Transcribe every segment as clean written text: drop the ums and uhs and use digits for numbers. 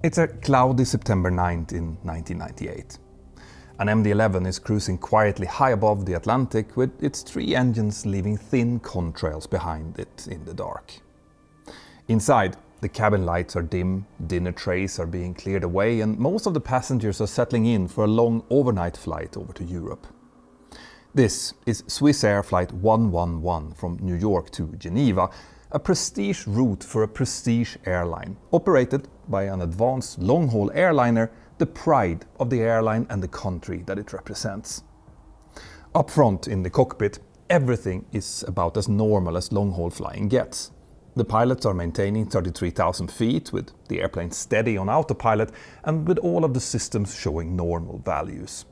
It's a cloudy September night in 1998. An MD-11 is cruising quietly high above the Atlantic with its 3 engines leaving thin contrails behind it in the dark. Inside, the cabin lights are dim, dinner trays are being cleared away, and most of the passengers are settling in for a long overnight flight over to Europe. This is Swissair Flight 111 from New York to Geneva, a prestige route for a prestige airline, operated by an advanced long-haul airliner, the pride of the airline and the country that it represents. Up front in the cockpit, everything is about as normal as long-haul flying gets. The pilots are maintaining 33,000 feet, with the airplane steady on autopilot and with all of the systems showing normal values.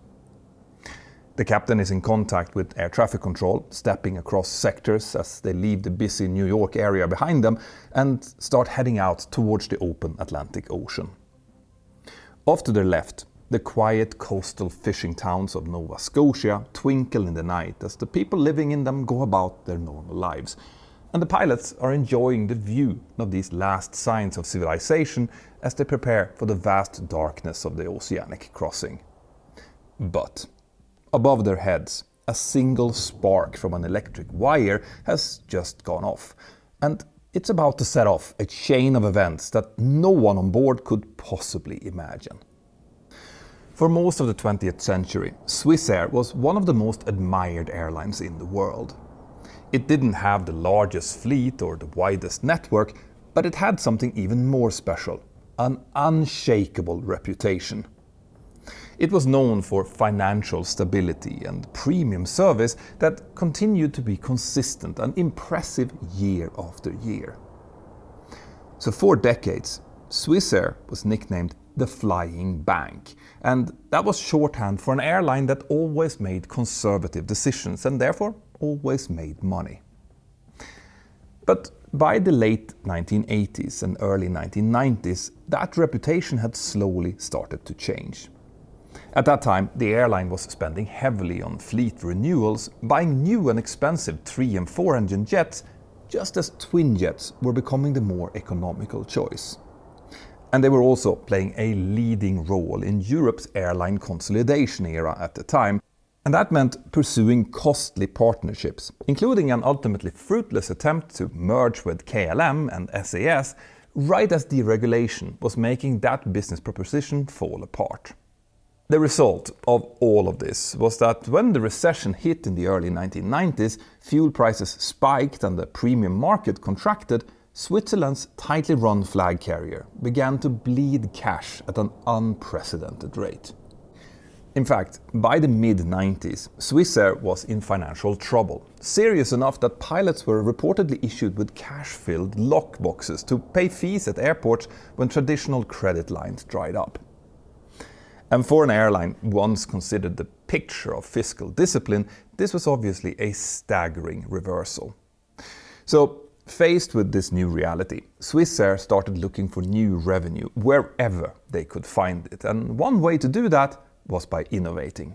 The captain is in contact with air traffic control, stepping across sectors as they leave the busy New York area behind them and start heading out towards the open Atlantic Ocean. Off to their left, the quiet coastal fishing towns of Nova Scotia twinkle in the night as the people living in them go about their normal lives, and the pilots are enjoying the view of these last signs of civilization as they prepare for the vast darkness of the oceanic crossing. But above their heads, a single spark from an electric wire has just gone off, and it's about to set off a chain of events that no one on board could possibly imagine. For most of the 20th century, Swissair was one of the most admired airlines in the world. It didn't have the largest fleet or the widest network, but it had something even more special: an unshakable reputation. It was known for financial stability and premium service that continued to be consistent and impressive year after year. So for decades, Swissair was nicknamed the Flying Bank, and that was shorthand for an airline that always made conservative decisions and therefore always made money. But by the late 1980s and early 1990s, that reputation had slowly started to change. At that time, the airline was spending heavily on fleet renewals, buying new and expensive 3 and 4 engine jets, just as twin jets were becoming the more economical choice. And they were also playing a leading role in Europe's airline consolidation era at the time, and that meant pursuing costly partnerships, including an ultimately fruitless attempt to merge with KLM and SAS, right as deregulation was making that business proposition fall apart. The result of all of this was that when the recession hit in the early 1990s, fuel prices spiked and the premium market contracted, Switzerland's tightly run flag carrier began to bleed cash at an unprecedented rate. In fact, by the mid-90s, Swissair was in financial trouble, serious enough that pilots were reportedly issued with cash-filled lockboxes to pay fees at airports when traditional credit lines dried up. And for an airline once considered the picture of fiscal discipline, this was obviously a staggering reversal. So, faced with this new reality, Swissair started looking for new revenue wherever they could find it, and one way to do that was by innovating.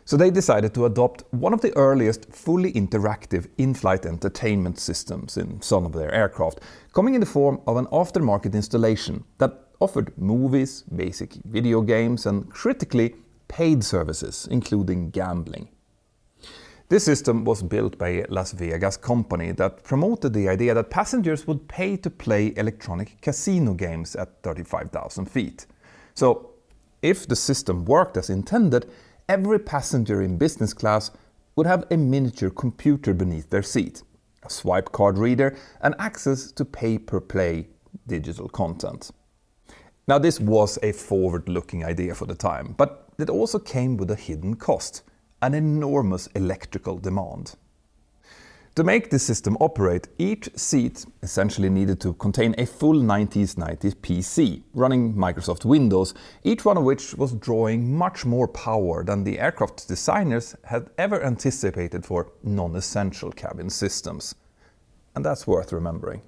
So they decided to adopt one of the earliest fully interactive in-flight entertainment systems in some of their aircraft, coming in the form of an aftermarket installation that offered movies, basic video games, and critically, paid services, including gambling. This system was built by a Las Vegas company that promoted the idea that passengers would pay to play electronic casino games at 35,000 feet. So, if the system worked as intended, every passenger in business class would have a miniature computer beneath their seat, a swipe card reader, and access to pay-per-play digital content. Now, this was a forward-looking idea for the time, but it also came with a hidden cost: an enormous electrical demand. To make this system operate, each seat essentially needed to contain a full 90s PC running Microsoft Windows, each one of which was drawing much more power than the aircraft designers had ever anticipated for non-essential cabin systems. And that's worth remembering.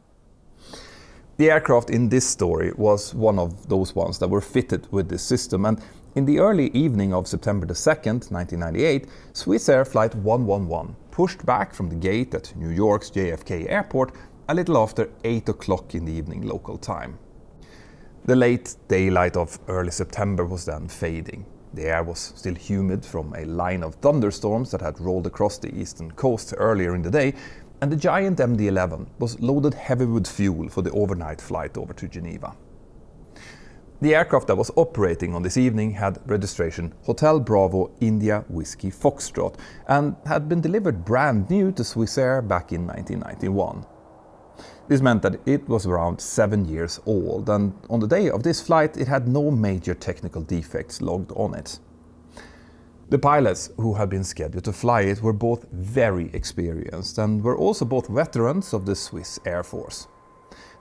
The aircraft in this story was one of those ones that were fitted with this system, and in the early evening of September 2nd, 1998, Swissair Flight 111 pushed back from the gate at New York's JFK airport a little after 8 o'clock in the evening local time. The late daylight of early September was then fading. The air was still humid from a line of thunderstorms that had rolled across the eastern coast earlier in the day, and the giant MD-11 was loaded heavy with fuel for the overnight flight over to Geneva. The aircraft that was operating on this evening had registration Hotel Bravo India Whiskey Foxtrot and had been delivered brand new to Swissair back in 1991. This meant that it was around 7 years old, and on the day of this flight it had no major technical defects logged on it. The pilots who had been scheduled to fly it were both very experienced and were also both veterans of the Swiss Air Force.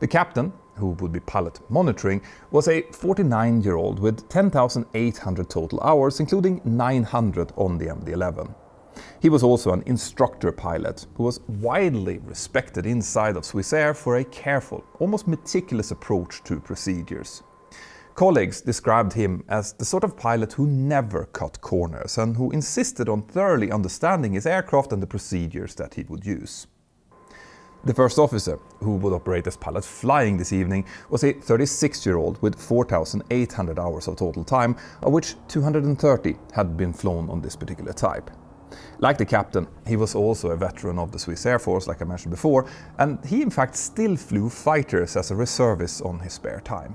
The captain, who would be pilot monitoring, was a 49-year-old with 10,800 total hours, including 900 on the MD-11. He was also an instructor pilot who was widely respected inside of Swissair for a careful, almost meticulous approach to procedures. Colleagues described him as the sort of pilot who never cut corners and who insisted on thoroughly understanding his aircraft and the procedures that he would use. The first officer, who would operate as pilot flying this evening, was a 36-year-old with 4,800 hours of total time, of which 230 had been flown on this particular type. Like the captain, he was also a veteran of the Swiss Air Force, like I mentioned before, and he in fact still flew fighters as a reservist on his spare time.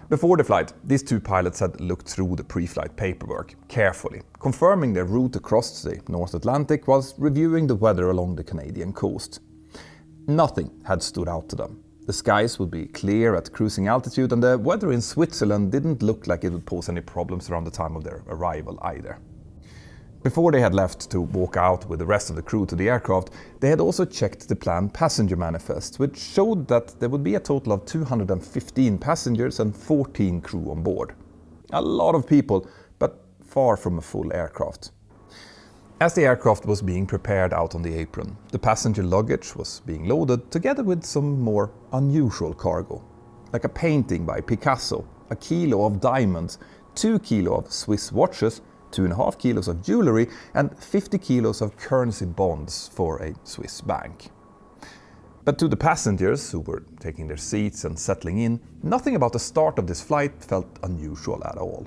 Before the flight, these two pilots had looked through the pre-flight paperwork carefully, confirming their route across the North Atlantic whilst reviewing the weather along the Canadian coast. Nothing had stood out to them. The skies would be clear at cruising altitude, and the weather in Switzerland didn't look like it would pose any problems around the time of their arrival either. Before they had left to walk out with the rest of the crew to the aircraft, they had also checked the planned passenger manifest, which showed that there would be a total of 215 passengers and 14 crew on board. A lot of people, but far from a full aircraft. As the aircraft was being prepared out on the apron, the passenger luggage was being loaded together with some more unusual cargo, like a painting by Picasso, a kilo of diamonds, 2 kilos of Swiss watches, 2.5 kilos of jewelry, and 50 kilos of currency bonds for a Swiss bank. But to the passengers who were taking their seats and settling in, nothing about the start of this flight felt unusual at all.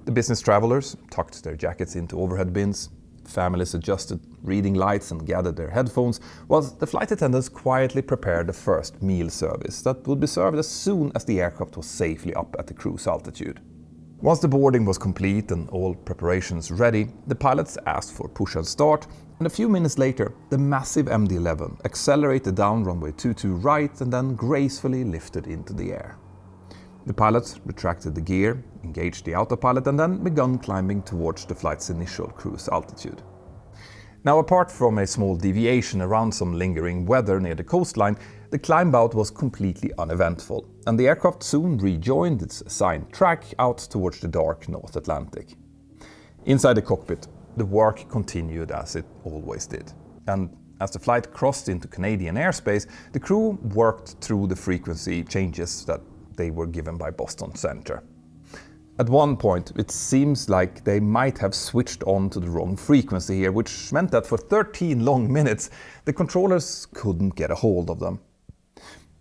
The business travelers tucked their jackets into overhead bins, families adjusted reading lights and gathered their headphones, whilst the flight attendants quietly prepared the first meal service that would be served as soon as the aircraft was safely up at the cruise altitude. Once the boarding was complete and all preparations ready, the pilots asked for push and start, and a few minutes later, the massive MD-11 accelerated down runway 22 right and then gracefully lifted into the air. The pilots retracted the gear, engaged the autopilot, and then began climbing towards the flight's initial cruise altitude. Now, apart from a small deviation around some lingering weather near the coastline, the climb out was completely uneventful, and the aircraft soon rejoined its assigned track out towards the dark North Atlantic. Inside the cockpit, the work continued as it always did, and as the flight crossed into Canadian airspace, the crew worked through the frequency changes that they were given by Boston Center. At one point, it seems like they might have switched on to the wrong frequency here, which meant that for 13 long minutes, the controllers couldn't get a hold of them.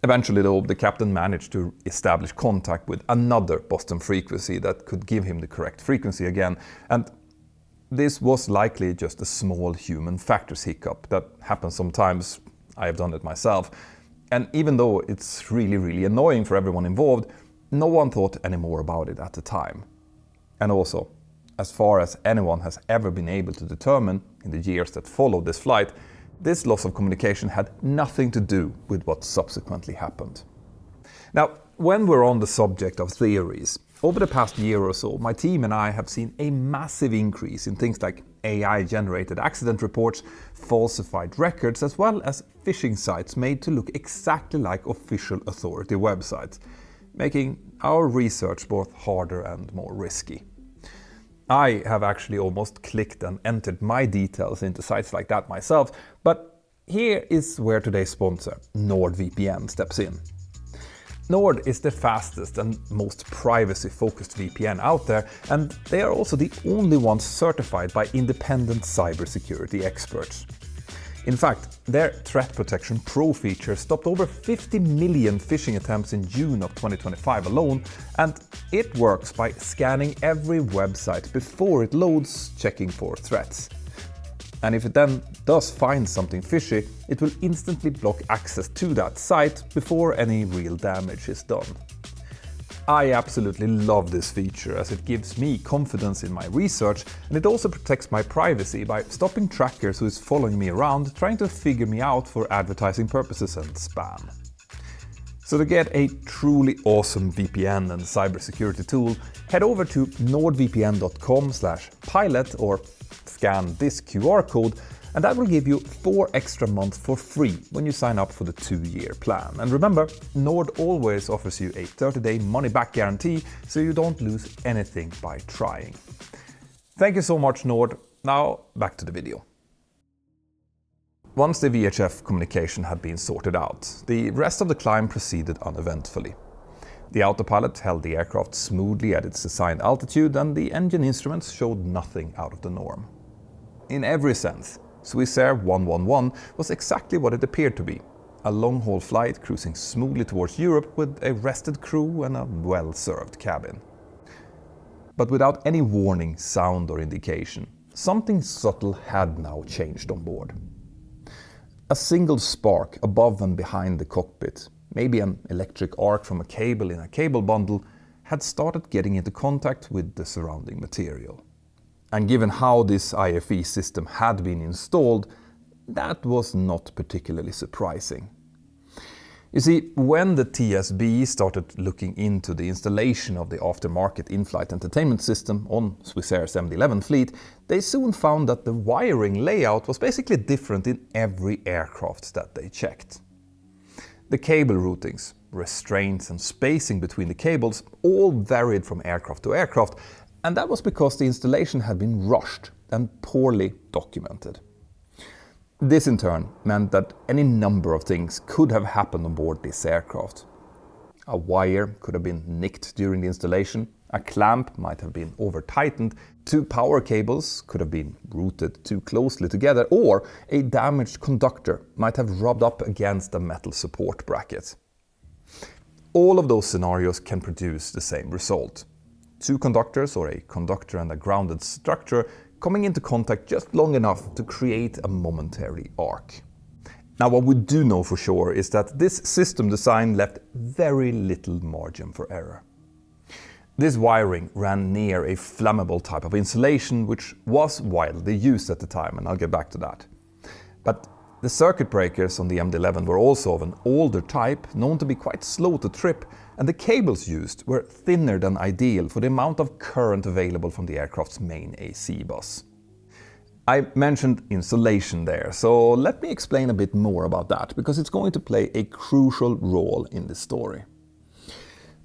Eventually, though, the captain managed to establish contact with another Boston frequency that could give him the correct frequency again, and this was likely just a small human factors hiccup that happens sometimes. I have done it myself. And even though it's really annoying for everyone involved, no one thought any more about it at the time. And also, as far as anyone has ever been able to determine in the years that followed this flight, this loss of communication had nothing to do with what subsequently happened. Now, when we're on the subject of theories, over the past year or so, my team and I have seen a massive increase in things like AI-generated accident reports, falsified records, as well as phishing sites made to look exactly like official authority websites, making our research both harder and more risky. I have actually almost clicked and entered my details into sites like that myself, but here is where today's sponsor, NordVPN, steps in. Nord is the fastest and most privacy-focused VPN out there, and they are also the only ones certified by independent cybersecurity experts. In fact, their Threat Protection Pro feature stopped over 50 million phishing attempts in June of 2025 alone, and it works by scanning every website before it loads, checking for threats. And if it then does find something fishy, it will instantly block access to that site before any real damage is done. I absolutely love this feature as it gives me confidence in my research, and it also protects my privacy by stopping trackers who is following me around trying to figure me out for advertising purposes and spam. So to get a truly awesome VPN and cybersecurity tool, head over to nordvpn.com/pilot or scan this QR code, and that will give you 4 extra months for free when you sign up for the 2-year plan. And remember, Nord always offers you a 30-day money-back guarantee, so you don't lose anything by trying. Thank you so much, Nord. Now, back to the video. Once the VHF communication had been sorted out, the rest of the climb proceeded uneventfully. The autopilot held the aircraft smoothly at its assigned altitude, and the engine instruments showed nothing out of the norm. In every sense, Swissair 111 was exactly what it appeared to be, a long-haul flight cruising smoothly towards Europe with a rested crew and a well-served cabin. But without any warning, sound or indication, something subtle had now changed on board. A single spark above and behind the cockpit, maybe an electric arc from a cable in a cable bundle, had started getting into contact with the surrounding material. And given how this IFE system had been installed, that was not particularly surprising. You see, when the TSB started looking into the installation of the aftermarket in-flight entertainment system on Swissair's MD-11 fleet, they soon found that the wiring layout was basically different in every aircraft that they checked. The cable routings, restraints and spacing between the cables all varied from aircraft to aircraft, and that was because the installation had been rushed and poorly documented. This in turn meant that any number of things could have happened on board this aircraft. A wire could have been nicked during the installation, a clamp might have been over-tightened, 2 power cables could have been routed too closely together, or a damaged conductor might have rubbed up against a metal support bracket. All of those scenarios can produce the same result. 2 conductors or a conductor and a grounded structure coming into contact just long enough to create a momentary arc. Now, what we do know for sure is that this system design left very little margin for error. This wiring ran near a flammable type of insulation which was widely used at the time, and I'll get back to that. But the circuit breakers on the MD-11 were also of an older type, known to be quite slow to trip, and the cables used were thinner than ideal for the amount of current available from the aircraft's main AC bus. I mentioned insulation there, so let me explain a bit more about that, because it's going to play a crucial role in the story.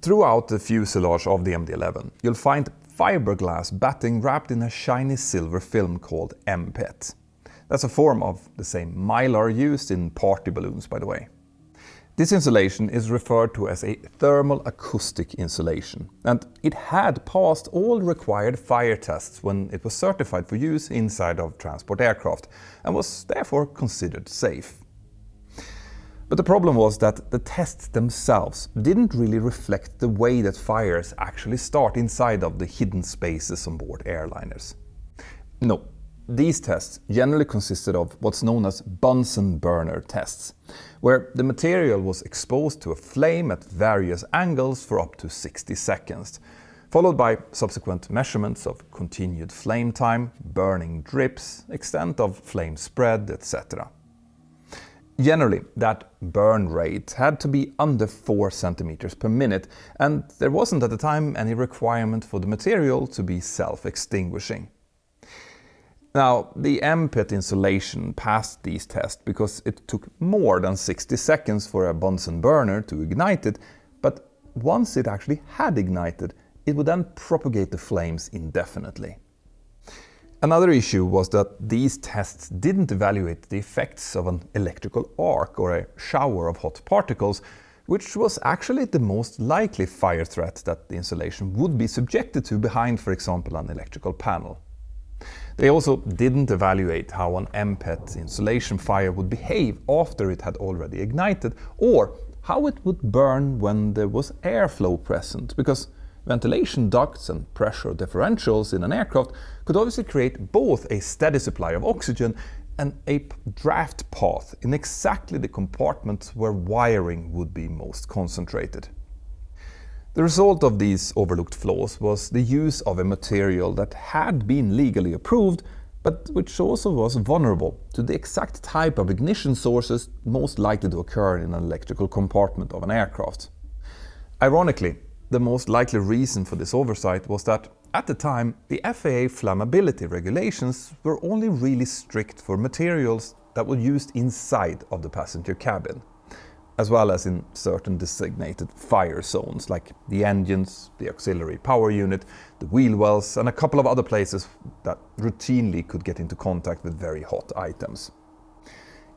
Throughout the fuselage of the MD-11, you'll find fiberglass batting wrapped in a shiny silver film called MPET. That's a form of the same mylar used in party balloons, by the way. This insulation is referred to as a thermal acoustic insulation, and it had passed all required fire tests when it was certified for use inside of transport aircraft, and was therefore considered safe. But the problem was that the tests themselves didn't really reflect the way that fires actually start inside of the hidden spaces on board airliners. No. These tests generally consisted of what's known as Bunsen burner tests, where the material was exposed to a flame at various angles for up to 60 seconds, followed by subsequent measurements of continued flame time, burning drips, extent of flame spread, etc. Generally, that burn rate had to be under 4 centimeters per minute, and there wasn't at the time any requirement for the material to be self-extinguishing. Now, the MPET insulation passed these tests because it took more than 60 seconds for a Bunsen burner to ignite it, but once it actually had ignited, it would then propagate the flames indefinitely. Another issue was that these tests didn't evaluate the effects of an electrical arc or a shower of hot particles, which was actually the most likely fire threat that the insulation would be subjected to behind, for example, an electrical panel. They also didn't evaluate how an MPET insulation fire would behave after it had already ignited, or how it would burn when there was airflow present, because ventilation ducts and pressure differentials in an aircraft could obviously create both a steady supply of oxygen and a draft path in exactly the compartments where wiring would be most concentrated. The result of these overlooked flaws was the use of a material that had been legally approved, but which also was vulnerable to the exact type of ignition sources most likely to occur in an electrical compartment of an aircraft. Ironically, the most likely reason for this oversight was that, at the time, the FAA flammability regulations were only really strict for materials that were used inside of the passenger cabin, as well as in certain designated fire zones like the engines, the auxiliary power unit, the wheel wells, and a couple of other places that routinely could get into contact with very hot items.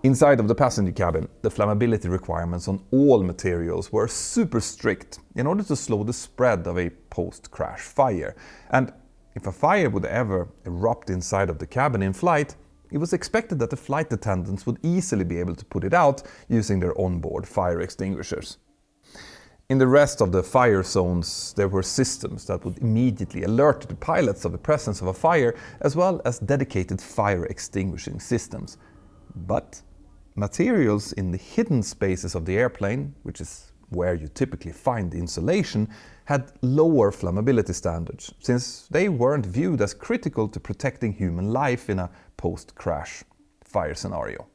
Inside of the passenger cabin, the flammability requirements on all materials were super strict in order to slow the spread of a post-crash fire. And if a fire would ever erupt inside of the cabin in flight, it was expected that the flight attendants would easily be able to put it out using their onboard fire extinguishers. In the rest of the fire zones, there were systems that would immediately alert the pilots of the presence of a fire, as well as dedicated fire extinguishing systems. But materials in the hidden spaces of the airplane, which is where you typically find the insulation, had lower flammability standards, since they weren't viewed as critical to protecting human life in a post-crash fire scenario.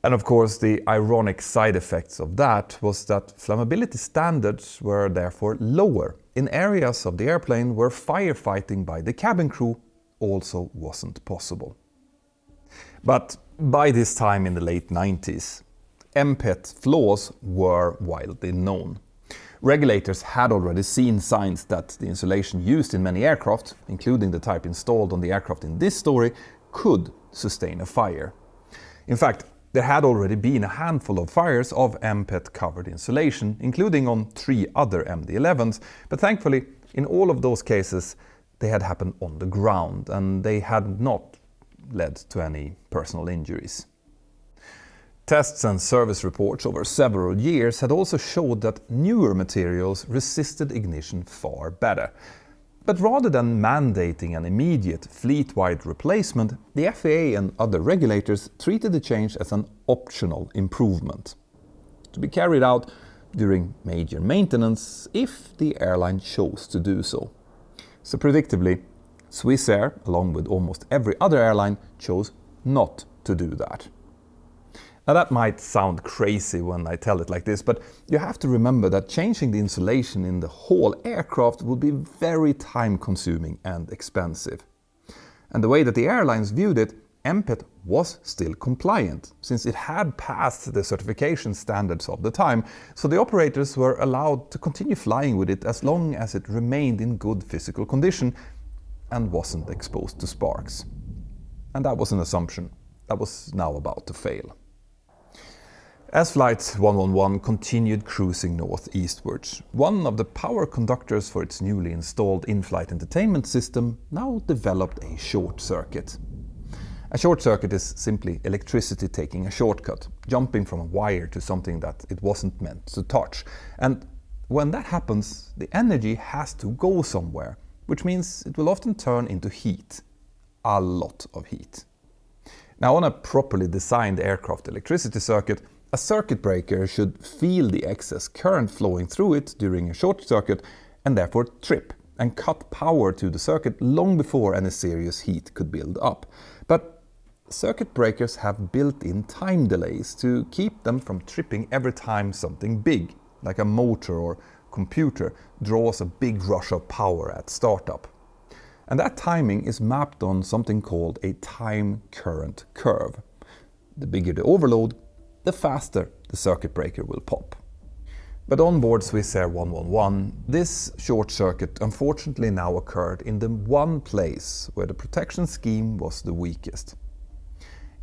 And of course, the ironic side effects of that was that flammability standards were therefore lower in areas of the airplane where firefighting by the cabin crew also wasn't possible. But by this time in the late 90s, MPET flaws were widely known. Regulators had already seen signs that the insulation used in many aircraft, including the type installed on the aircraft in this story, could sustain a fire. In fact, there had already been a handful of fires of MPET-covered insulation, including on 3 other MD-11s, but thankfully, in all of those cases, they had happened on the ground, and they had not led to any personal injuries. Tests and service reports over several years had also showed that newer materials resisted ignition far better. But rather than mandating an immediate fleet-wide replacement, the FAA and other regulators treated the change as an optional improvement, to be carried out during major maintenance if the airline chose to do so. So predictably, Swissair, along with almost every other airline, chose not to do that. Now that might sound crazy when I tell it like this, but you have to remember that changing the insulation in the whole aircraft would be very time-consuming and expensive. And the way that the airlines viewed it, MPET was still compliant, since it had passed the certification standards of the time, so the operators were allowed to continue flying with it as long as it remained in good physical condition and wasn't exposed to sparks. And that was an assumption that was now about to fail. As Flight 111 continued cruising northeastwards, one of the power conductors for its newly installed in-flight entertainment system now developed a short circuit. A short circuit is simply electricity taking a shortcut, jumping from a wire to something that it wasn't meant to touch. And when that happens, the energy has to go somewhere, which means it will often turn into heat. A lot of heat. Now, on a properly designed aircraft electricity circuit, a circuit breaker should feel the excess current flowing through it during a short circuit and therefore trip and cut power to the circuit long before any serious heat could build up. But circuit breakers have built-in time delays to keep them from tripping every time something big, like a motor or computer, draws a big rush of power at startup. And that timing is mapped on something called a time-current curve. The bigger the overload, the faster the circuit breaker will pop. But on board Swissair 111, this short circuit unfortunately now occurred in the one place where the protection scheme was the weakest.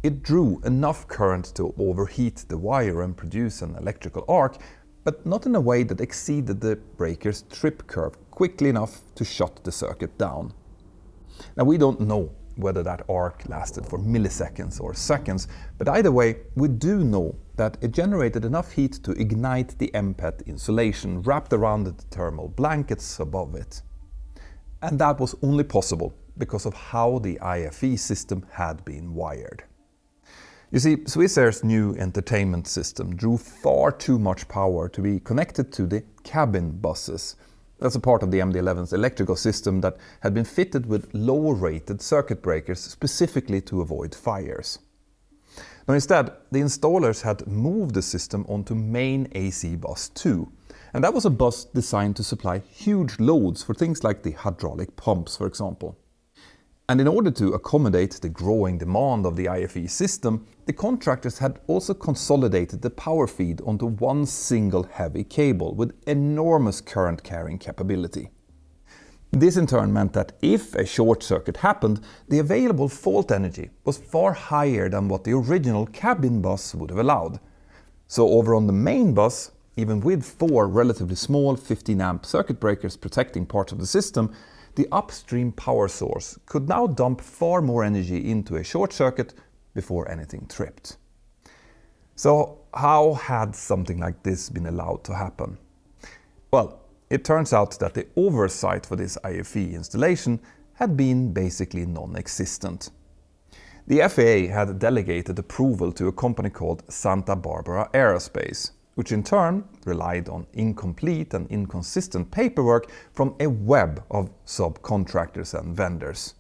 It drew enough current to overheat the wire and produce an electrical arc, but not in a way that exceeded the breaker's trip curve quickly enough to shut the circuit down. Now, we don't know whether that arc lasted for milliseconds or seconds, but either way, we do know that it generated enough heat to ignite the MPET insulation wrapped around the thermal blankets above it. And that was only possible because of how the IFE system had been wired. You see, Swissair's new entertainment system drew far too much power to be connected to the cabin buses. That's a part of the MD-11's electrical system that had been fitted with low-rated circuit breakers specifically to avoid fires. Now instead, the installers had moved the system onto main AC bus 2, and that was a bus designed to supply huge loads for things like the hydraulic pumps, for example. And in order to accommodate the growing demand of the IFE system, the contractors had also consolidated the power feed onto one single heavy cable with enormous current carrying capability. This in turn meant that if a short circuit happened, the available fault energy was far higher than what the original cabin bus would have allowed. So over on the main bus, even with 4 relatively small 15 amp circuit breakers protecting parts of the system, the upstream power source could now dump far more energy into a short circuit before anything tripped. So how had something like this been allowed to happen? Well, it turns out that the oversight for this IFE installation had been basically non-existent. The FAA had delegated approval to a company called Santa Barbara Aerospace, which in turn relied on incomplete and inconsistent paperwork from a web of subcontractors and vendors.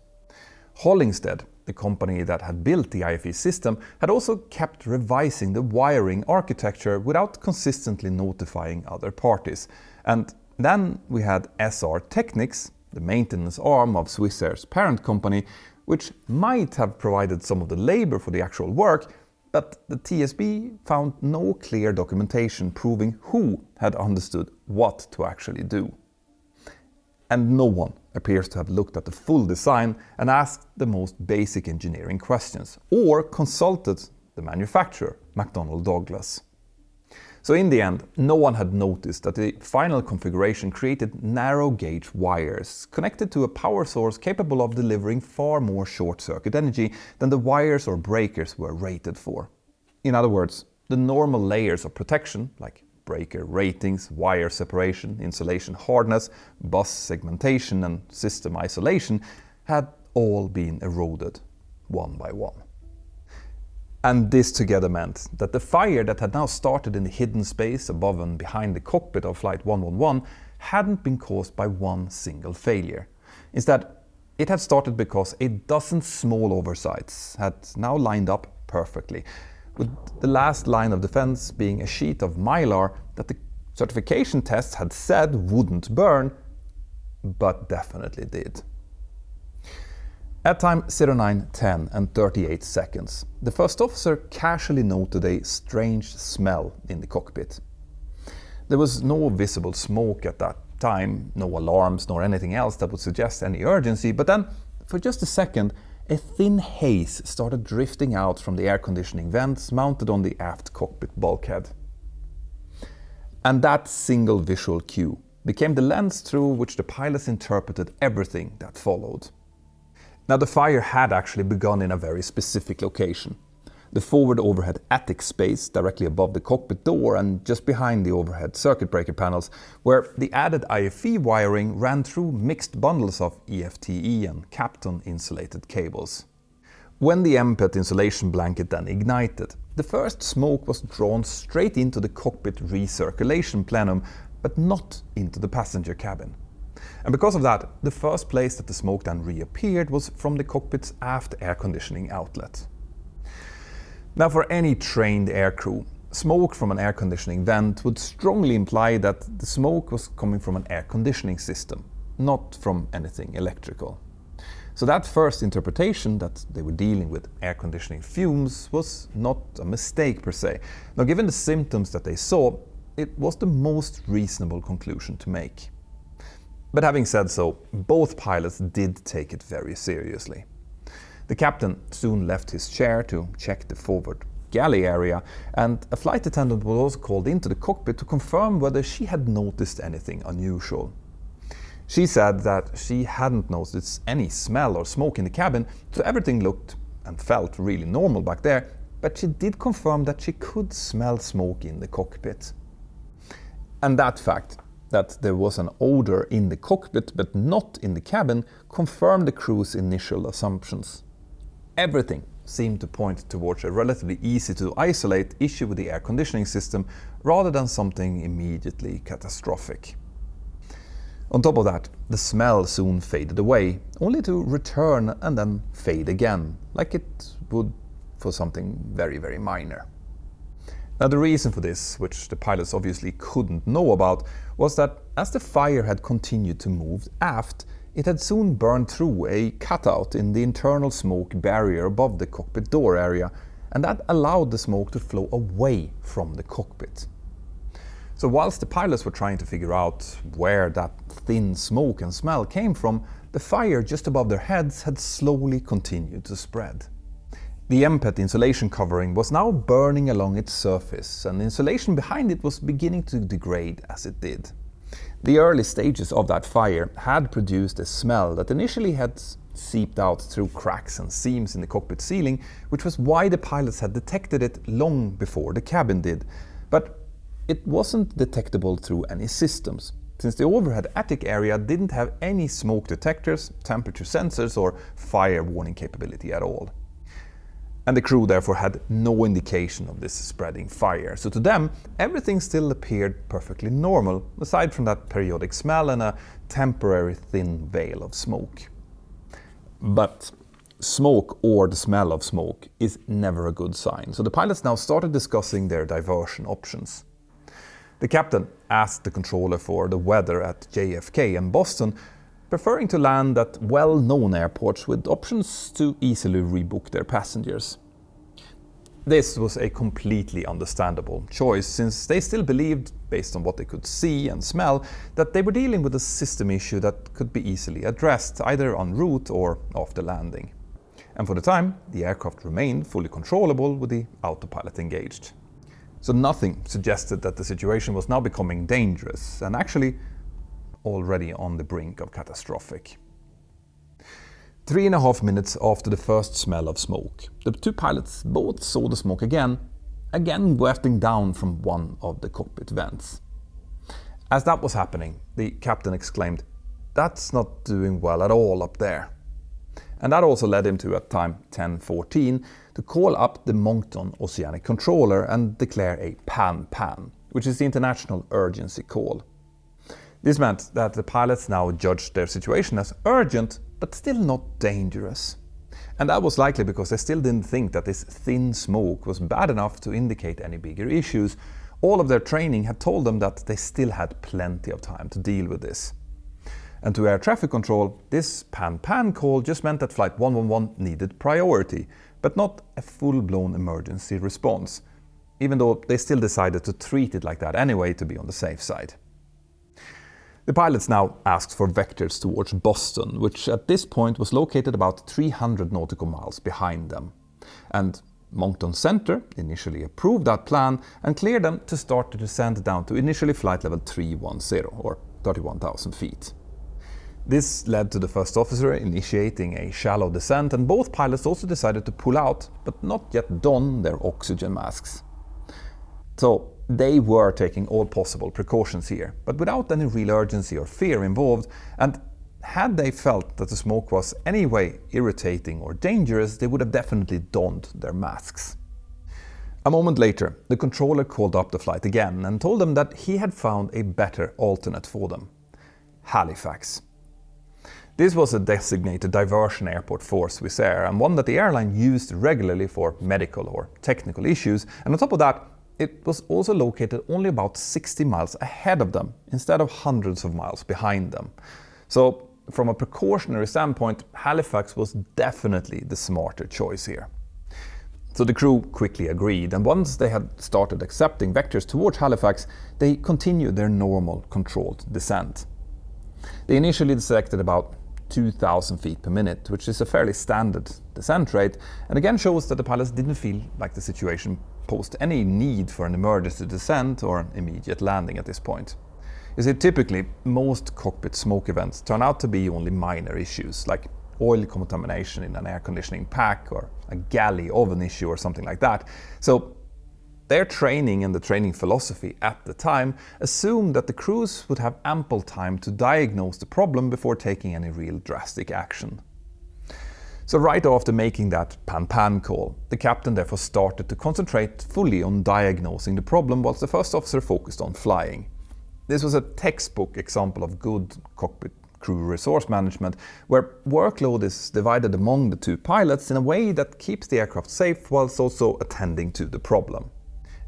Hollingstead, the company that had built the IFE system, had also kept revising the wiring architecture without consistently notifying other parties. And then we had SR Technics, the maintenance arm of Swissair's parent company, which might have provided some of the labor for the actual work, but the TSB found no clear documentation proving who had understood what to actually do. And no one appears to have looked at the full design and asked the most basic engineering questions, or consulted the manufacturer, McDonnell Douglas. So in the end, no one had noticed that the final configuration created narrow gauge wires connected to a power source capable of delivering far more short circuit energy than the wires or breakers were rated for. In other words, the normal layers of protection, like breaker ratings, wire separation, insulation hardness, bus segmentation and system isolation, had all been eroded one by one. And this together meant that the fire that had now started in the hidden space above and behind the cockpit of Flight 111 hadn't been caused by one single failure. Instead, it had started because a dozen small oversights had now lined up perfectly, with the last line of defense being a sheet of mylar that the certification tests had said wouldn't burn, but definitely did. At time 09:10 and 38 seconds, the first officer casually noted a strange smell in the cockpit. There was no visible smoke at that time, no alarms nor anything else that would suggest any urgency, but then, for just a second, a thin haze started drifting out from the air conditioning vents mounted on the aft cockpit bulkhead. And that single visual cue became the lens through which the pilots interpreted everything that followed. Now, the fire had actually begun in a very specific location. The forward overhead attic space directly above the cockpit door and just behind the overhead circuit breaker panels, where the added IFE wiring ran through mixed bundles of EFTE and Kapton insulated cables. When the MPET insulation blanket then ignited, the first smoke was drawn straight into the cockpit recirculation plenum, but not into the passenger cabin. And because of that, the first place that the smoke then reappeared was from the cockpit's aft air conditioning outlet. Now, for any trained aircrew, smoke from an air conditioning vent would strongly imply that the smoke was coming from an air conditioning system, not from anything electrical. So that first interpretation that they were dealing with air conditioning fumes was not a mistake per se. Now, given the symptoms that they saw, it was the most reasonable conclusion to make. But having said so, both pilots did take it very seriously. The captain soon left his chair to check the forward galley area, and a flight attendant was also called into the cockpit to confirm whether she had noticed anything unusual. She said that she hadn't noticed any smell or smoke in the cabin, so everything looked and felt really normal back there, but she did confirm that she could smell smoke in the cockpit. And that fact, that there was an odor in the cockpit but not in the cabin, confirmed the crew's initial assumptions. Everything seemed to point towards a relatively easy to isolate issue with the air conditioning system rather than something immediately catastrophic. On top of that, the smell soon faded away, only to return and then fade again, like it would for something very, very minor. Now the reason for this, which the pilots obviously couldn't know about, was that as the fire had continued to move aft, it had soon burned through a cutout in the internal smoke barrier above the cockpit door area, and that allowed the smoke to flow away from the cockpit. So whilst the pilots were trying to figure out where that thin smoke and smell came from, the fire just above their heads had slowly continued to spread. The MPET insulation covering was now burning along its surface, and the insulation behind it was beginning to degrade as it did. The early stages of that fire had produced a smell that initially had seeped out through cracks and seams in the cockpit ceiling, which was why the pilots had detected it long before the cabin did. But it wasn't detectable through any systems, since the overhead attic area didn't have any smoke detectors, temperature sensors, or fire warning capability at all. And the crew therefore had no indication of this spreading fire, so to them everything still appeared perfectly normal, aside from that periodic smell and a temporary thin veil of smoke. But smoke, or the smell of smoke, is never a good sign, so the pilots now started discussing their diversion options. The captain asked the controller for the weather at JFK and Boston, preferring to land at well-known airports with options to easily rebook their passengers. This was a completely understandable choice, since they still believed, based on what they could see and smell, that they were dealing with a system issue that could be easily addressed either en route or after landing. And for the time, the aircraft remained fully controllable with the autopilot engaged. So nothing suggested that the situation was now becoming dangerous, and actually already on the brink of catastrophic. 3.5 minutes after the first smell of smoke, the two pilots both saw the smoke again wafting down from one of the cockpit vents. As that was happening, the captain exclaimed, "That's not doing well at all up there." And that also led him to, at time 10:14, to call up the Moncton Oceanic Controller and declare a PAN-PAN, which is the international urgency call. This meant that the pilots now judged their situation as urgent, but still not dangerous. And that was likely because they still didn't think that this thin smoke was bad enough to indicate any bigger issues. All of their training had told them that they still had plenty of time to deal with this. And to air traffic control, this PAN-PAN call just meant that Flight 111 needed priority, but not a full-blown emergency response, even though they still decided to treat it like that anyway to be on the safe side. The pilots now asked for vectors towards Boston, which at this point was located about 300 nautical miles behind them. And Moncton Center initially approved that plan and cleared them to start the descent down to initially flight level 310, or 31,000 feet. This led to the first officer initiating a shallow descent, and both pilots also decided to pull out, but not yet don their oxygen masks. So they were taking all possible precautions here, but without any real urgency or fear involved, and had they felt that the smoke was anyway irritating or dangerous, they would have definitely donned their masks. A moment later, the controller called up the flight again and told them that he had found a better alternate for them: Halifax. This was a designated diversion airport for Swissair, and one that the airline used regularly for medical or technical issues, and on top of that, it was also located only about 60 miles ahead of them, instead of hundreds of miles behind them. So, from a precautionary standpoint, Halifax was definitely the smarter choice here. So the crew quickly agreed, and once they had started accepting vectors towards Halifax, they continued their normal controlled descent. They initially selected about 2,000 feet per minute, which is a fairly standard descent rate, and again shows that the pilots didn't feel like the situation posed any need for an emergency descent or an immediate landing at this point. You see, typically, most cockpit smoke events turn out to be only minor issues, like oil contamination in an air conditioning pack or a galley oven issue or something like that. So their training and the training philosophy at the time assumed that the crews would have ample time to diagnose the problem before taking any real drastic action. So right after making that pan-pan call, the captain therefore started to concentrate fully on diagnosing the problem whilst the first officer focused on flying. This was a textbook example of good cockpit crew resource management, where workload is divided among the two pilots in a way that keeps the aircraft safe whilst also attending to the problem.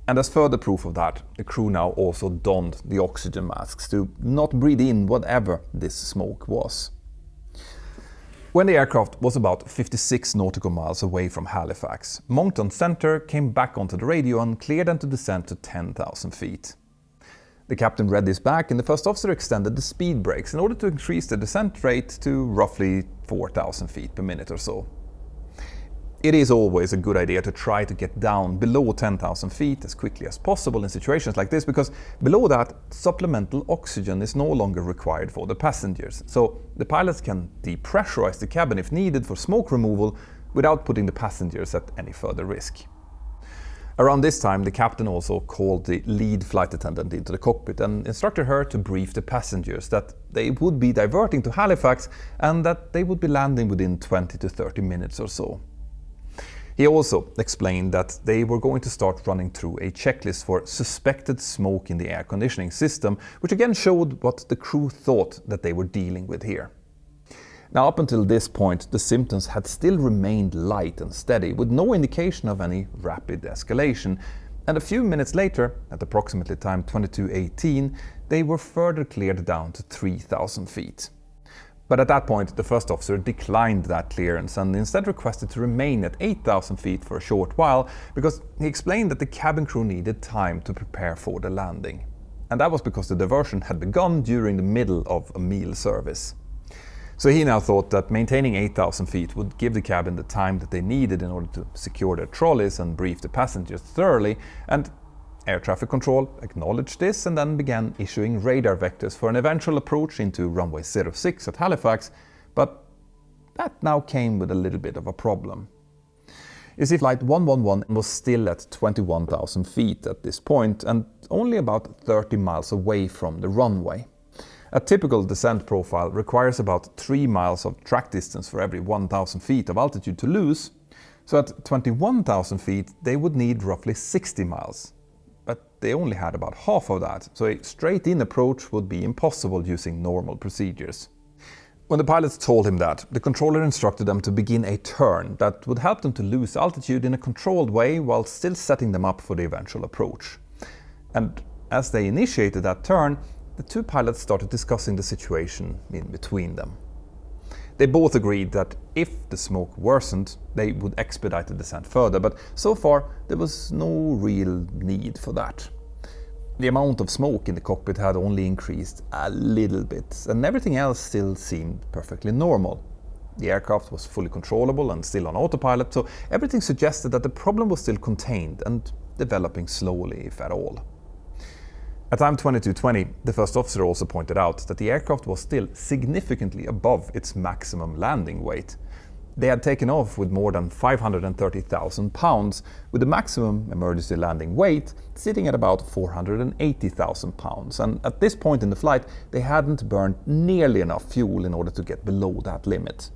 And as further proof of that, the crew now also donned the oxygen masks to not breathe in whatever this smoke was. When the aircraft was about 56 nautical miles away from Halifax, Moncton Centre came back onto the radio and cleared them to descend to 10,000 feet. The captain read this back and the first officer extended the speed brakes in order to increase the descent rate to roughly 4,000 feet per minute or so. It is always a good idea to try to get down below 10,000 feet as quickly as possible in situations like this, because below that, supplemental oxygen is no longer required for the passengers, so the pilots can depressurize the cabin if needed for smoke removal without putting the passengers at any further risk. Around this time, the captain also called the lead flight attendant into the cockpit and instructed her to brief the passengers that they would be diverting to Halifax and that they would be landing within 20 to 30 minutes or so. He also explained that they were going to start running through a checklist for suspected smoke in the air conditioning system, which again showed what the crew thought that they were dealing with here. Now, up until this point, the symptoms had still remained light and steady, with no indication of any rapid escalation, and a few minutes later, at approximately time 22:18, they were further cleared down to 3,000 feet. But at that point, the first officer declined that clearance and instead requested to remain at 8,000 feet for a short while, because he explained that the cabin crew needed time to prepare for the landing. And that was because the diversion had begun during the middle of a meal service. So he now thought that maintaining 8,000 feet would give the cabin the time that they needed in order to secure their trolleys and brief the passengers thoroughly, and air traffic control acknowledged this and then began issuing radar vectors for an eventual approach into runway 06 at Halifax, but that now came with a little bit of a problem. You see, flight 111 was still at 21,000 feet at this point and only about 30 miles away from the runway. A typical descent profile requires about 3 miles of track distance for every 1,000 feet of altitude to lose, so at 21,000 feet they would need roughly 60 miles. But they only had about half of that, so a straight-in approach would be impossible using normal procedures. When the pilots told him that, the controller instructed them to begin a turn that would help them to lose altitude in a controlled way while still setting them up for the eventual approach. And as they initiated that turn, the two pilots started discussing the situation in between them. They both agreed that if the smoke worsened, they would expedite the descent further, but so far there was no real need for that. The amount of smoke in the cockpit had only increased a little bit, and everything else still seemed perfectly normal. The aircraft was fully controllable and still on autopilot, so everything suggested that the problem was still contained and developing slowly, if at all. At time 22:20, the first officer also pointed out that the aircraft was still significantly above its maximum landing weight. They had taken off with more than 530,000 pounds, with the maximum emergency landing weight sitting at about 480,000 pounds, and at this point in the flight they hadn't burned nearly enough fuel in order to get below that limit.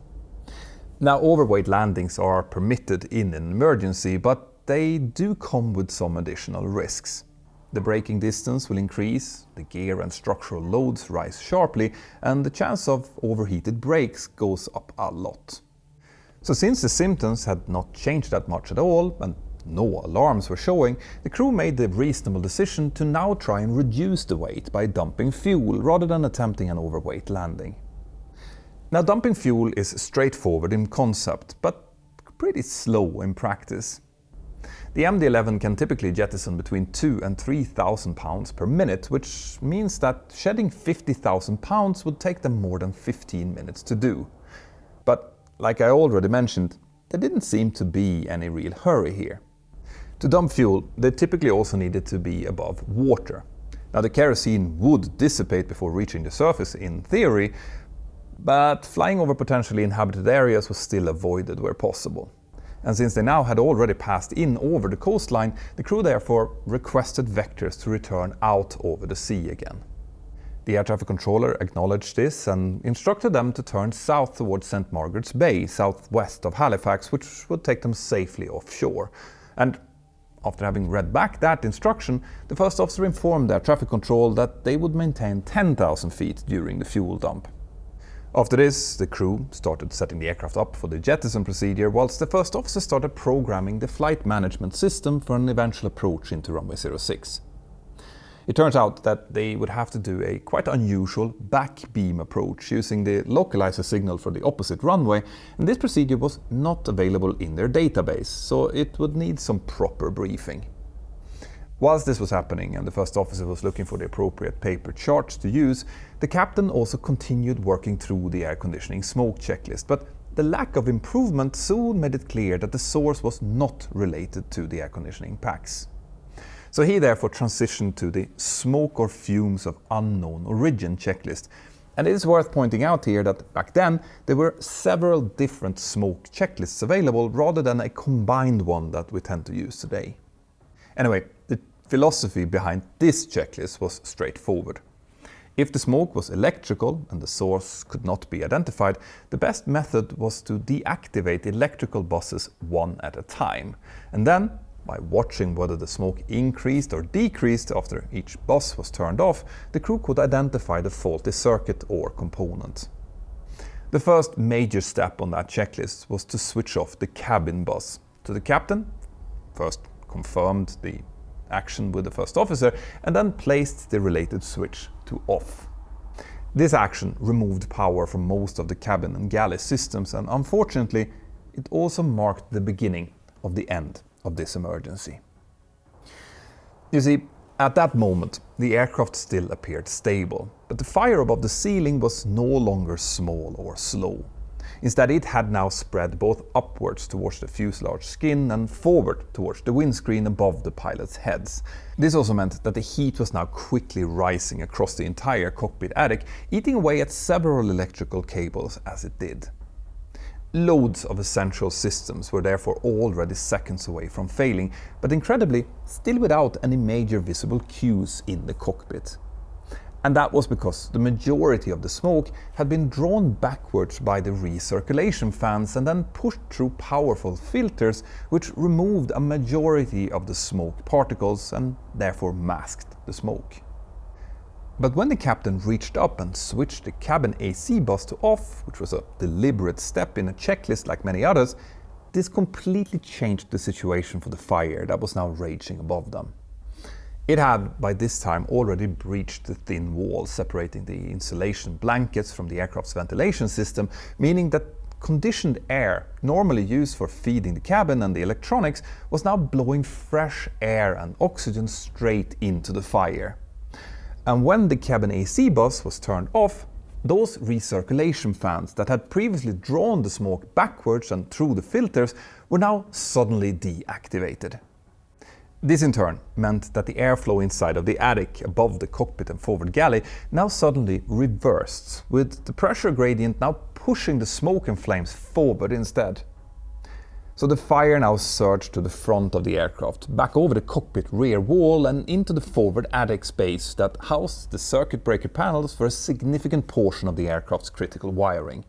Now, overweight landings are permitted in an emergency, but they do come with some additional risks. The braking distance will increase, the gear and structural loads rise sharply, and the chance of overheated brakes goes up a lot. So since the symptoms had not changed that much at all, and no alarms were showing, the crew made the reasonable decision to now try and reduce the weight by dumping fuel rather than attempting an overweight landing. Now, dumping fuel is straightforward in concept, but pretty slow in practice. The MD-11 can typically jettison between 2,000 and 3,000 pounds per minute, which means that shedding 50,000 pounds would take them more than 15 minutes to do. But like I already mentioned, there didn't seem to be any real hurry here. To dump fuel, they typically also needed to be above water. Now, the kerosene would dissipate before reaching the surface in theory, but flying over potentially inhabited areas was still avoided where possible. And since they now had already passed in over the coastline, the crew therefore requested vectors to return out over the sea again. The air traffic controller acknowledged this and instructed them to turn south towards St. Margaret's Bay, southwest of Halifax, which would take them safely offshore. And after having read back that instruction, the first officer informed air traffic control that they would maintain 10,000 feet during the fuel dump. After this, the crew started setting the aircraft up for the jettison procedure, whilst the first officer started programming the flight management system for an eventual approach into runway 06. It turns out that they would have to do a quite unusual back beam approach using the localizer signal for the opposite runway, and this procedure was not available in their database, so it would need some proper briefing. Whilst this was happening and the first officer was looking for the appropriate paper charts to use, the captain also continued working through the air conditioning smoke checklist, but the lack of improvement soon made it clear that the source was not related to the air conditioning packs. So he therefore transitioned to the smoke or fumes of unknown origin checklist. And it is worth pointing out here that back then there were several different smoke checklists available rather than a combined one that we tend to use today. Anyway, the philosophy behind this checklist was straightforward. If the smoke was electrical and the source could not be identified, the best method was to deactivate electrical buses one at a time. And then, by watching whether the smoke increased or decreased after each bus was turned off, the crew could identify the faulty circuit or component. The first major step on that checklist was to switch off the cabin bus. So the captain first confirmed the action with the first officer and then placed the related switch to off. This action removed power from most of the cabin and galley systems, and unfortunately it also marked the beginning of the end of this emergency. You see, at that moment, the aircraft still appeared stable, but the fire above the ceiling was no longer small or slow. Instead, it had now spread both upwards towards the fuselage skin and forward towards the windscreen above the pilots' heads. This also meant that the heat was now quickly rising across the entire cockpit attic, eating away at several electrical cables as it did. Loads of essential systems were therefore already seconds away from failing, but incredibly, still without any major visible cues in the cockpit. And that was because the majority of the smoke had been drawn backwards by the recirculation fans and then pushed through powerful filters, which removed a majority of the smoke particles and therefore masked the smoke. But when the captain reached up and switched the cabin AC bus to off, which was a deliberate step in a checklist like many others, this completely changed the situation for the fire that was now raging above them. It had, by this time, already breached the thin wall separating the insulation blankets from the aircraft's ventilation system, meaning that conditioned air, normally used for feeding the cabin and the electronics, was now blowing fresh air and oxygen straight into the fire. And when the cabin AC bus was turned off, those recirculation fans that had previously drawn the smoke backwards and through the filters were now suddenly deactivated. This in turn meant that the airflow inside of the attic above the cockpit and forward galley now suddenly reversed, with the pressure gradient now pushing the smoke and flames forward instead. So the fire now surged to the front of the aircraft, back over the cockpit rear wall and into the forward attic space that housed the circuit breaker panels for a significant portion of the aircraft's critical wiring.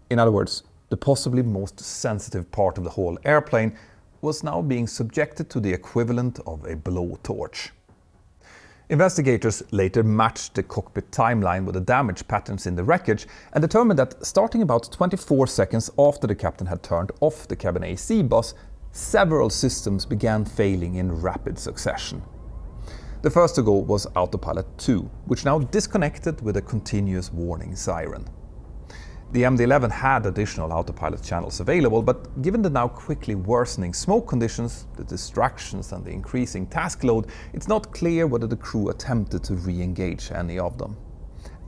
In other words, the possibly most sensitive part of the whole airplane was now being subjected to the equivalent of a blowtorch. Investigators later matched the cockpit timeline with the damage patterns in the wreckage and determined that starting about 24 seconds after the captain had turned off the cabin AC bus, several systems began failing in rapid succession. The first to go was Autopilot 2, which now disconnected with a continuous warning siren. The MD-11 had additional autopilot channels available, but given the now quickly worsening smoke conditions, the distractions and the increasing task load, it's not clear whether the crew attempted to re-engage any of them.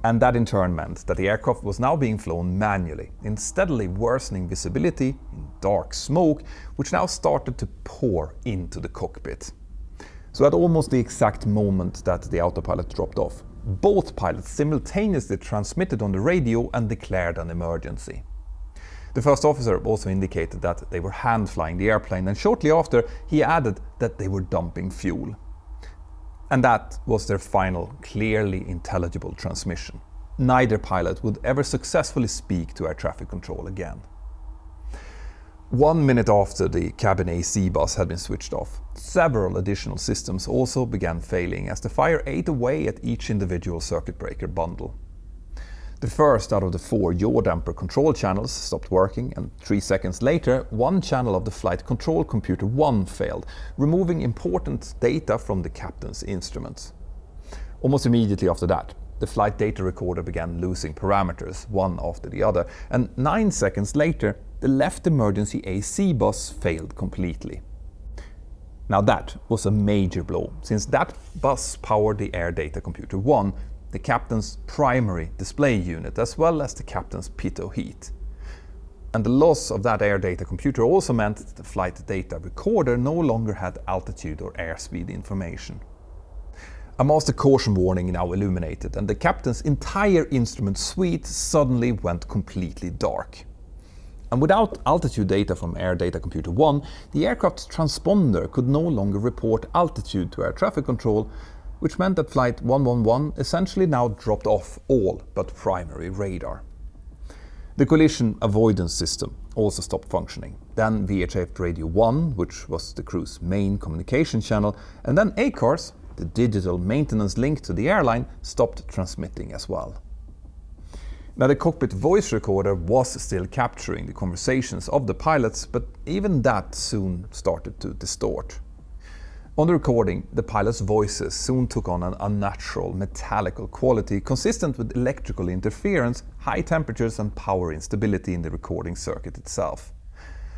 And that in turn meant that the aircraft was now being flown manually, in steadily worsening visibility, in dark smoke, which now started to pour into the cockpit. So at almost the exact moment that the autopilot dropped off, both pilots simultaneously transmitted on the radio and declared an emergency. The first officer also indicated that they were hand-flying the airplane, and shortly after he added that they were dumping fuel. And that was their final, clearly intelligible transmission. Neither pilot would ever successfully speak to air traffic control again. 1 minute after the cabin AC bus had been switched off, several additional systems also began failing as the fire ate away at each individual circuit breaker bundle. The first out of the 4 yaw damper control channels stopped working, and 3 seconds later, one channel of the flight control computer 1 failed, removing important data from the captain's instruments. Almost immediately after that, the flight data recorder began losing parameters, one after the other, and 9 seconds later, the left emergency AC bus failed completely. Now that was a major blow, since that bus powered the air data computer 1, the captain's primary display unit, as well as the captain's pitot heat. And the loss of that air data computer also meant that the flight data recorder no longer had altitude or airspeed information. A master caution warning now illuminated, and the captain's entire instrument suite suddenly went completely dark. And without altitude data from Air Data Computer 1, the aircraft's transponder could no longer report altitude to air traffic control, which meant that Flight 111 essentially now dropped off all but primary radar. The collision avoidance system also stopped functioning. Then VHF Radio 1, which was the crew's main communication channel, and then ACARS, the digital maintenance link to the airline, stopped transmitting as well. Now, the cockpit voice recorder was still capturing the conversations of the pilots, but even that soon started to distort. On the recording, the pilots' voices soon took on an unnatural, metallical quality consistent with electrical interference, high temperatures and power instability in the recording circuit itself.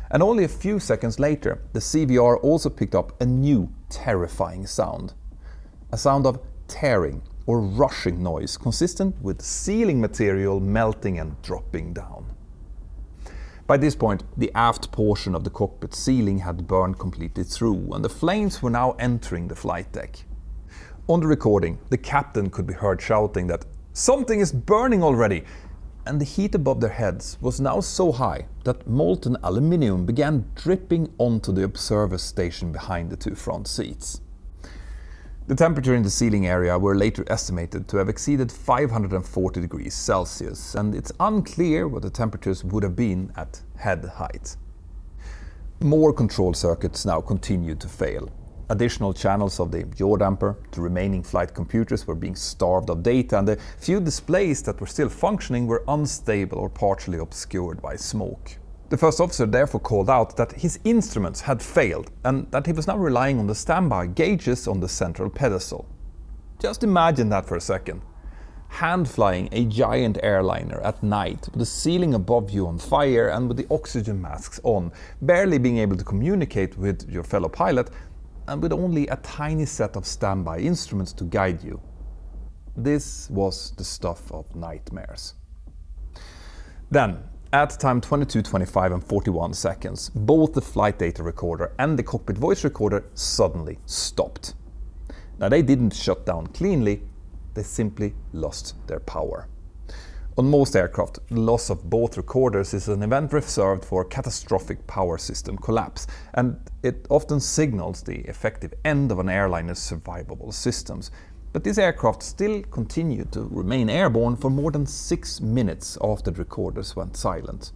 And only a few seconds later, the CVR also picked up a new, terrifying sound. A sound of tearing or rushing noise consistent with ceiling material melting and dropping down. By this point, the aft portion of the cockpit ceiling had burned completely through, and the flames were now entering the flight deck. On the recording, the captain could be heard shouting that "Something is burning already!" and the heat above their heads was now so high that molten aluminium began dripping onto the observer station behind the 2 front seats. The temperature in the ceiling area were later estimated to have exceeded 540 degrees Celsius, and it's unclear what the temperatures would have been at head height. More control circuits now continued to fail. Additional channels of the yaw damper, the remaining flight computers were being starved of data, and the few displays that were still functioning were unstable or partially obscured by smoke. The first officer therefore called out that his instruments had failed and that he was now relying on the standby gauges on the central pedestal. Just imagine that for a second. Hand-flying a giant airliner at night with the ceiling above you on fire and with the oxygen masks on, barely being able to communicate with your fellow pilot, and with only a tiny set of standby instruments to guide you. This was the stuff of nightmares. Then, at time 22:25 and 41 seconds, both the flight data recorder and the cockpit voice recorder suddenly stopped. Now, they didn't shut down cleanly, they simply lost their power. On most aircraft, the loss of both recorders is an event reserved for catastrophic power system collapse, and it often signals the effective end of an airliner's survivable systems. But this aircraft still continued to remain airborne for more than 6 minutes after the recorders went silent.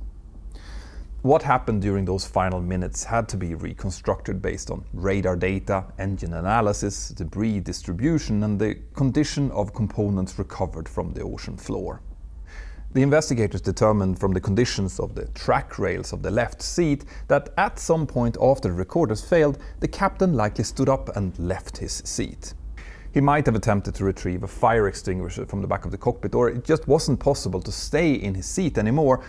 What happened during those final minutes had to be reconstructed based on radar data, engine analysis, debris distribution, and the condition of components recovered from the ocean floor. The investigators determined from the conditions of the track rails of the left seat that at some point after the recorders failed, the captain likely stood up and left his seat. He might have attempted to retrieve a fire extinguisher from the back of the cockpit, or it just wasn't possible to stay in his seat anymore,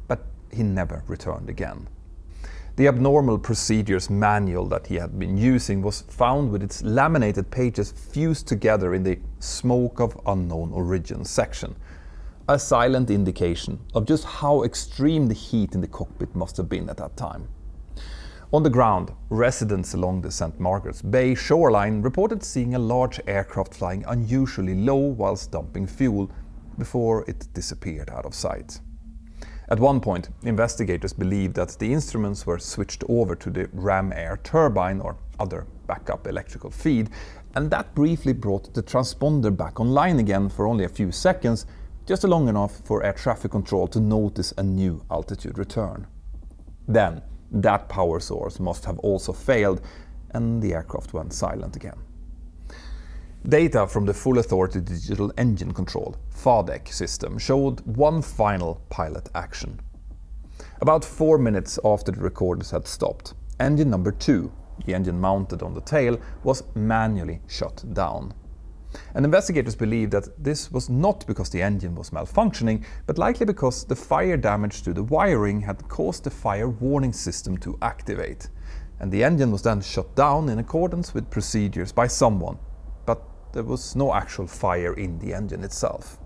but he never returned again. The abnormal procedures manual that he had been using was found with its laminated pages fused together in the smoke of unknown origin section, a silent indication of just how extreme the heat in the cockpit must have been at that time. On the ground, residents along the St. Margaret's Bay shoreline reported seeing a large aircraft flying unusually low whilst dumping fuel before it disappeared out of sight. At one point, investigators believed that the instruments were switched over to the ram air turbine or other backup electrical feed, and that briefly brought the transponder back online again for only a few seconds, just long enough for air traffic control to notice a new altitude return. Then, that power source must have also failed, and the aircraft went silent again. Data from the Full Authority Digital Engine Control (FADEC) system showed one final pilot action. About 4 minutes after the recorders had stopped, engine number 2, the engine mounted on the tail, was manually shut down. And investigators believe that this was not because the engine was malfunctioning, but likely because the fire damage to the wiring had caused the fire warning system to activate. And the engine was then shut down in accordance with procedures by someone, but there was no actual fire in the engine itself.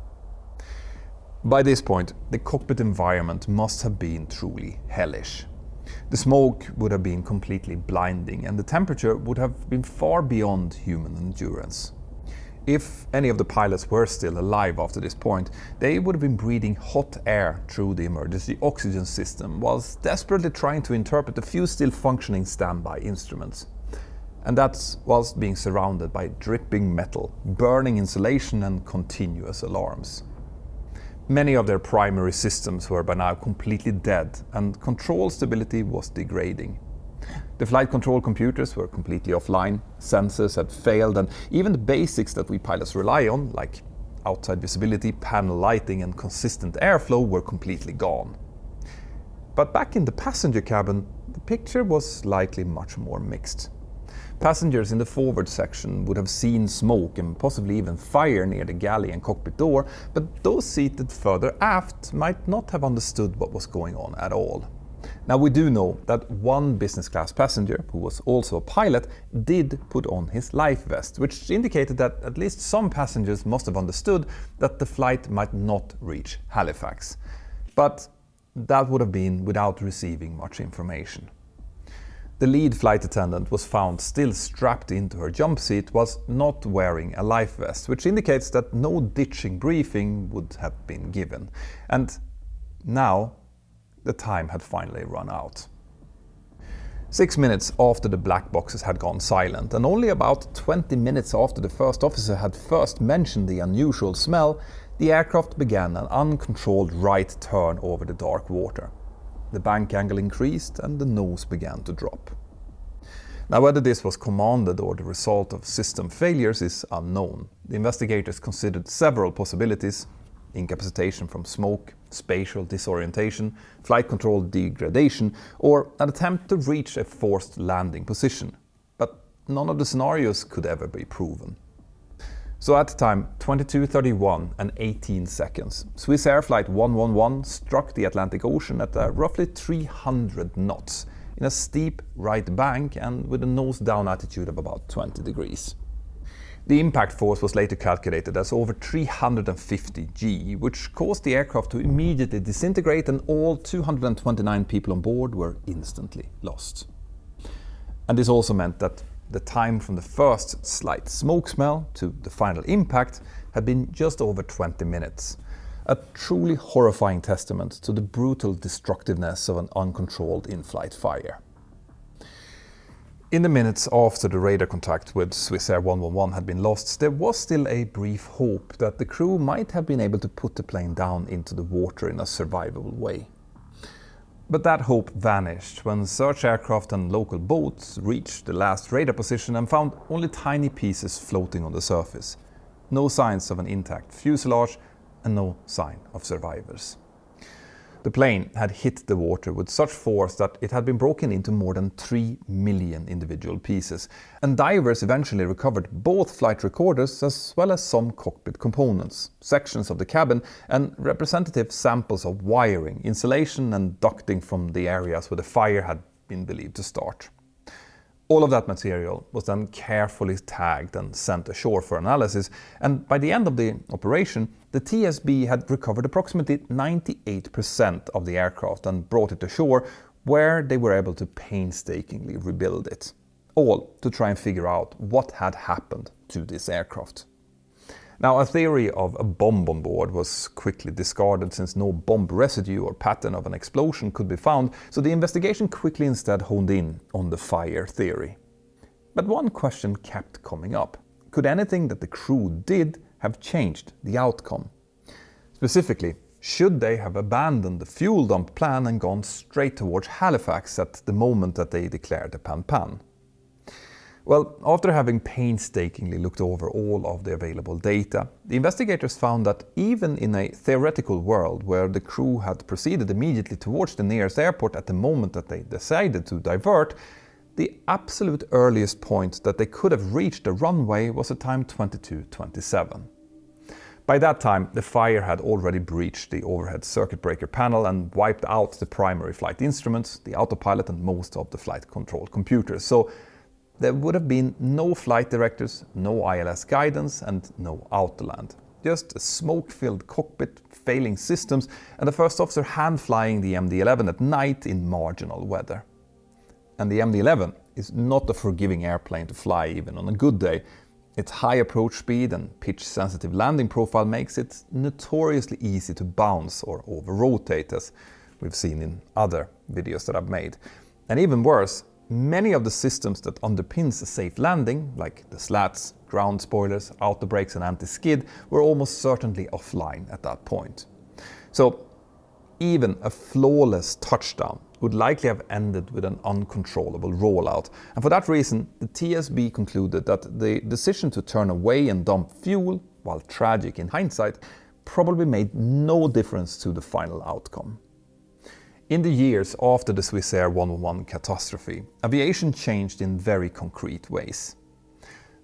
By this point, the cockpit environment must have been truly hellish. The smoke would have been completely blinding, and the temperature would have been far beyond human endurance. If any of the pilots were still alive after this point, they would have been breathing hot air through the emergency oxygen system whilst desperately trying to interpret the few still functioning standby instruments. And that's whilst being surrounded by dripping metal, burning insulation and continuous alarms. Many of their primary systems were by now completely dead, and control stability was degrading. The flight control computers were completely offline, sensors had failed, and even the basics that we pilots rely on, like outside visibility, panel lighting and consistent airflow, were completely gone. But back in the passenger cabin, the picture was likely much more mixed. Passengers in the forward section would have seen smoke and possibly even fire near the galley and cockpit door, but those seated further aft might not have understood what was going on at all. Now, we do know that one business class passenger, who was also a pilot, did put on his life vest, which indicated that at least some passengers must have understood that the flight might not reach Halifax. But that would have been without receiving much information. The lead flight attendant was found still strapped into her jump seat whilst not wearing a life vest, which indicates that no ditching briefing would have been given. And now, the time had finally run out. 6 minutes after the black boxes had gone silent, and only about 20 minutes after the first officer had first mentioned the unusual smell, the aircraft began an uncontrolled right turn over the dark water. The bank angle increased and the nose began to drop. Now, whether this was commanded or the result of system failures is unknown. The investigators considered several possibilities: incapacitation from smoke, spatial disorientation, flight control degradation, or an attempt to reach a forced landing position. But none of the scenarios could ever be proven. So at the time, 22:31 and 18 seconds, Swiss Air Flight 111 struck the Atlantic Ocean at roughly 300 knots in a steep right bank and with a nose-down attitude of about 20 degrees. The impact force was later calculated as over 350 G, which caused the aircraft to immediately disintegrate, and all 229 people on board were instantly lost. And this also meant that the time from the first slight smoke smell to the final impact had been just over 20 minutes. A truly horrifying testament to the brutal destructiveness of an uncontrolled in-flight fire. In the minutes after the radar contact with Swiss Air 111 had been lost, there was still a brief hope that the crew might have been able to put the plane down into the water in a survivable way. But that hope vanished when search aircraft and local boats reached the last radar position and found only tiny pieces floating on the surface. No signs of an intact fuselage and no sign of survivors. The plane had hit the water with such force that it had been broken into more than 3 million individual pieces, and divers eventually recovered both flight recorders as well as some cockpit components, sections of the cabin, and representative samples of wiring, insulation and ducting from the areas where the fire had been believed to start. All of that material was then carefully tagged and sent ashore for analysis, and by the end of the operation, the TSB had recovered approximately 98% of the aircraft and brought it ashore, where they were able to painstakingly rebuild it, all to try and figure out what had happened to this aircraft. Now, a theory of a bomb on board was quickly discarded since no bomb residue or pattern of an explosion could be found, so the investigation quickly instead honed in on the fire theory. But one question kept coming up. Could anything that the crew did have changed the outcome? Specifically, should they have abandoned the fuel dump plan and gone straight towards Halifax at the moment that they declared the pan-pan? Well, after having painstakingly looked over all of the available data, the investigators found that even in a theoretical world where the crew had proceeded immediately towards the nearest airport at the moment that they decided to divert, the absolute earliest point that they could have reached the runway was at time 22:27. By that time, the fire had already breached the overhead circuit breaker panel and wiped out the primary flight instruments, the autopilot and most of the flight control computers. So there would have been no flight directors, no ILS guidance and no autoland. Just a smoke-filled cockpit, failing systems and the first officer hand-flying the MD-11 at night in marginal weather. And the MD-11 is not a forgiving airplane to fly even on a good day. Its high approach speed and pitch-sensitive landing profile makes it notoriously easy to bounce or over-rotate, as we've seen in other videos that I've made. And even worse, many of the systems that underpins a safe landing, like the slats, ground spoilers, auto brakes and anti-skid, were almost certainly offline at that point. So even a flawless touchdown would likely have ended with an uncontrollable rollout. And for that reason, the TSB concluded that the decision to turn away and dump fuel, while tragic in hindsight, probably made no difference to the final outcome. In the years after the Swissair 111 catastrophe, aviation changed in very concrete ways.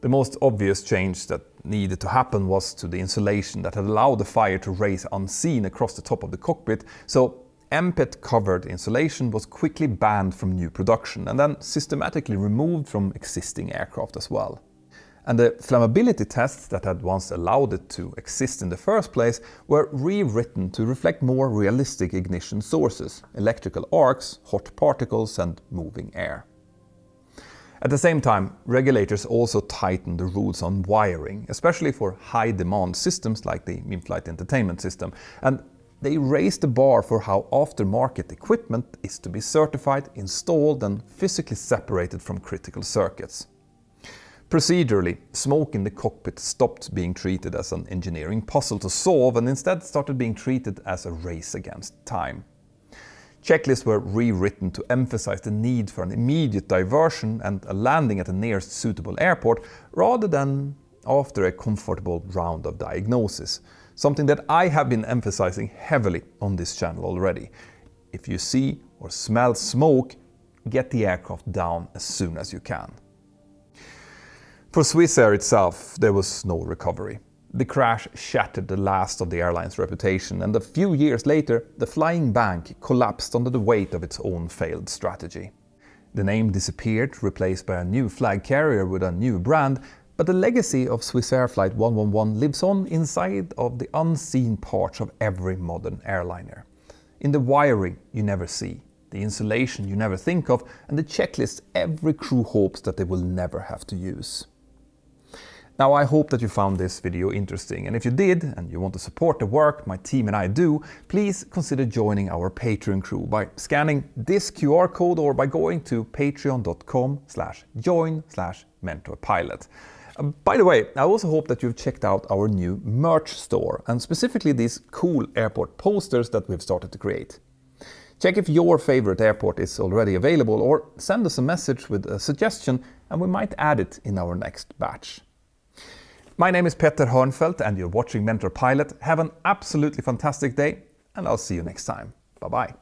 The most obvious change that needed to happen was to the insulation that had allowed the fire to race unseen across the top of the cockpit, so MPET-covered insulation was quickly banned from new production and then systematically removed from existing aircraft as well. And the flammability tests that had once allowed it to exist in the first place were rewritten to reflect more realistic ignition sources, electrical arcs, hot particles and moving air. At the same time, regulators also tightened the rules on wiring, especially for high-demand systems like the in-flight entertainment system, and they raised the bar for how aftermarket equipment is to be certified, installed and physically separated from critical circuits. Procedurally, smoke in the cockpit stopped being treated as an engineering puzzle to solve and instead started being treated as a race against time. Checklists were rewritten to emphasize the need for an immediate diversion and a landing at the nearest suitable airport rather than after a comfortable round of diagnosis, something that I have been emphasizing heavily on this channel already. If you see or smell smoke, get the aircraft down as soon as you can. For Swissair itself, there was no recovery. The crash shattered the last of the airline's reputation, and a few years later, the flying bank collapsed under the weight of its own failed strategy. The name disappeared, replaced by a new flag carrier with a new brand, but the legacy of Swissair Flight 111 lives on inside of the unseen parts of every modern airliner. In the wiring you never see, the insulation you never think of, and the checklists every crew hopes that they will never have to use. Now, I hope that you found this video interesting, and if you did and you want to support the work my team and I do, please consider joining our Patreon crew by scanning this QR code or by going to patreon.com/join/mentorpilot. By the way, I also hope that you've checked out our new merch store, and specifically these cool airport posters that we've started to create. Check if your favorite airport is already available, or send us a message with a suggestion and we might add it in our next batch. My name is Petter Hörnfeldt and you're watching Mentor Pilot. Have an absolutely fantastic day and I'll see you next time. Bye bye.